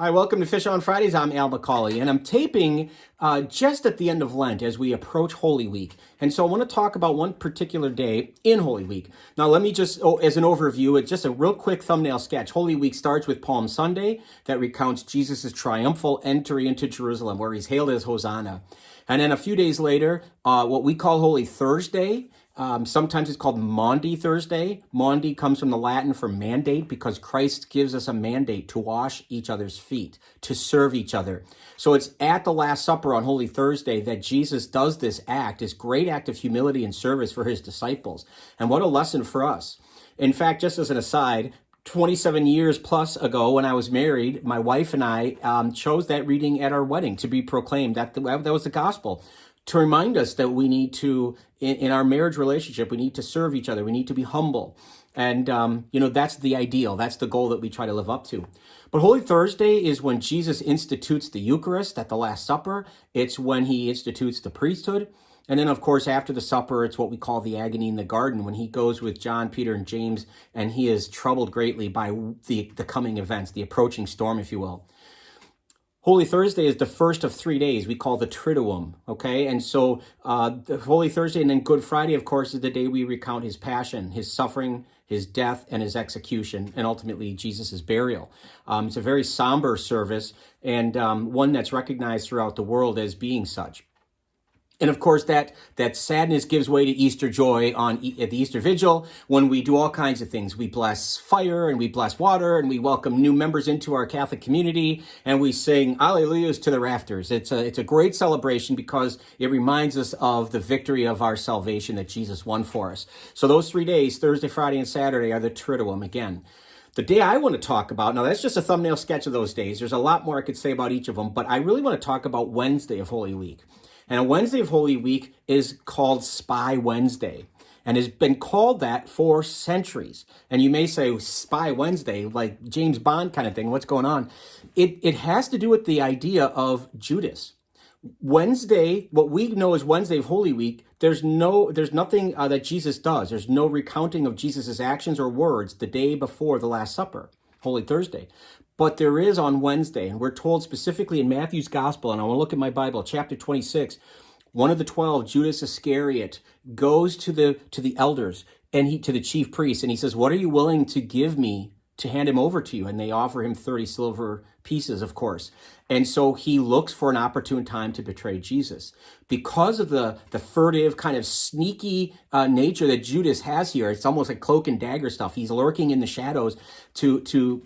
Hi, welcome to Fish on Fridays. I'm Al McCauley, and I'm taping just at the end of Lent as we approach Holy Week. And so I want to talk about one particular day in Holy Week. Now, let me just, as an overview, it's just a real quick thumbnail sketch. Holy Week starts with Palm Sunday that recounts Jesus' triumphal entry into Jerusalem, where he's hailed as Hosanna. And then a few days later, what we call Holy Thursday. Sometimes it's called Maundy Thursday. Maundy comes from the Latin for mandate because Christ gives us a mandate to wash each other's feet, to serve each other. So it's at the Last Supper on Holy Thursday that Jesus does this act, this great act of humility and service for his disciples. And what a lesson for us. In fact, just as an aside, 27 years plus ago when I was married, my wife and I chose that reading at our wedding to be proclaimed. That was the gospel. To remind us that we need to, in our marriage relationship, we need to serve each other. We need to be humble. And, that's the ideal. That's the goal that we try to live up to. But Holy Thursday is when Jesus institutes the Eucharist at the Last Supper. It's when he institutes the priesthood. And then, of course, after the supper, it's what we call the Agony in the garden, when he goes with John, Peter, and James, and he is troubled greatly by the coming events, the approaching storm, if you will. Holy Thursday is the first of 3 days we call the Triduum, okay? And so the Holy Thursday and then Good Friday, of course, is the day we recount his passion, his suffering, his death, and his execution, and ultimately Jesus' burial. It's a very somber service and one that's recognized throughout the world as being such. And of course, that sadness gives way to Easter joy at the Easter Vigil when we do all kinds of things. We bless fire and we bless water and we welcome new members into our Catholic community and we sing Alleluias to the rafters. It's a great celebration because it reminds us of the victory of our salvation that Jesus won for us. So those 3 days, Thursday, Friday, and Saturday, are the Triduum again. The day I want to talk about, now that's just a thumbnail sketch of those days. There's a lot more I could say about each of them, but I really want to talk about Wednesday of Holy Week. And a Wednesday of Holy Week is called Spy Wednesday and has been called that for centuries. And you may say, Spy Wednesday, like James Bond kind of thing, what's going on? It has to do with the idea of Judas. Wednesday, what we know as Wednesday of Holy Week, there's nothing that Jesus does. There's no recounting of Jesus's actions or words the day before the Last Supper, Holy Thursday. But there is on Wednesday, and we're told specifically in Matthew's Gospel, and I want to look at my Bible, chapter 26, one of the 12, Judas Iscariot, goes to the elders and to the chief priests, and he says, "What are you willing to give me to hand him over to you?" And they offer him 30 silver pieces, of course. And so he looks for an opportune time to betray Jesus. Because of the furtive, kind of sneaky nature that Judas has here, it's almost like cloak and dagger stuff. He's lurking in the shadows to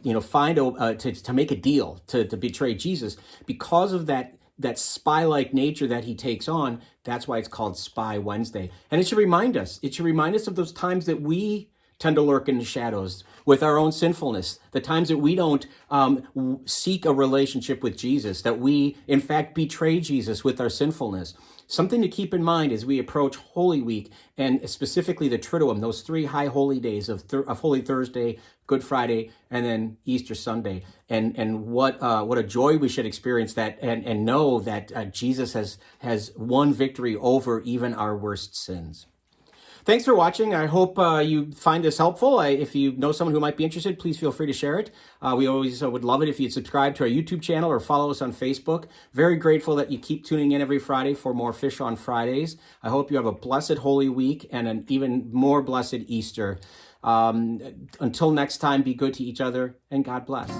make a deal to betray Jesus. Because of that spy-like nature that he takes on, that's why it's called Spy Wednesday. And it should remind us. It should remind us of those times that we tend to lurk in the shadows with our own sinfulness, the times that we don't seek a relationship with Jesus, that we, in fact, betray Jesus with our sinfulness. Something to keep in mind as we approach Holy Week, and specifically the Triduum, those 3 high holy days of Holy Thursday, Good Friday, and then Easter Sunday. And what a joy we should experience that and know that Jesus has won victory over even our worst sins. Thanks for watching. I hope you find this helpful. If you know someone who might be interested, please feel free to share it. We always would love it if you'd subscribe to our YouTube channel or follow us on Facebook. Very grateful that you keep tuning in every Friday for more Fish on Fridays. I hope you have a blessed Holy Week and an even more blessed Easter. Until next time, be good to each other and God bless.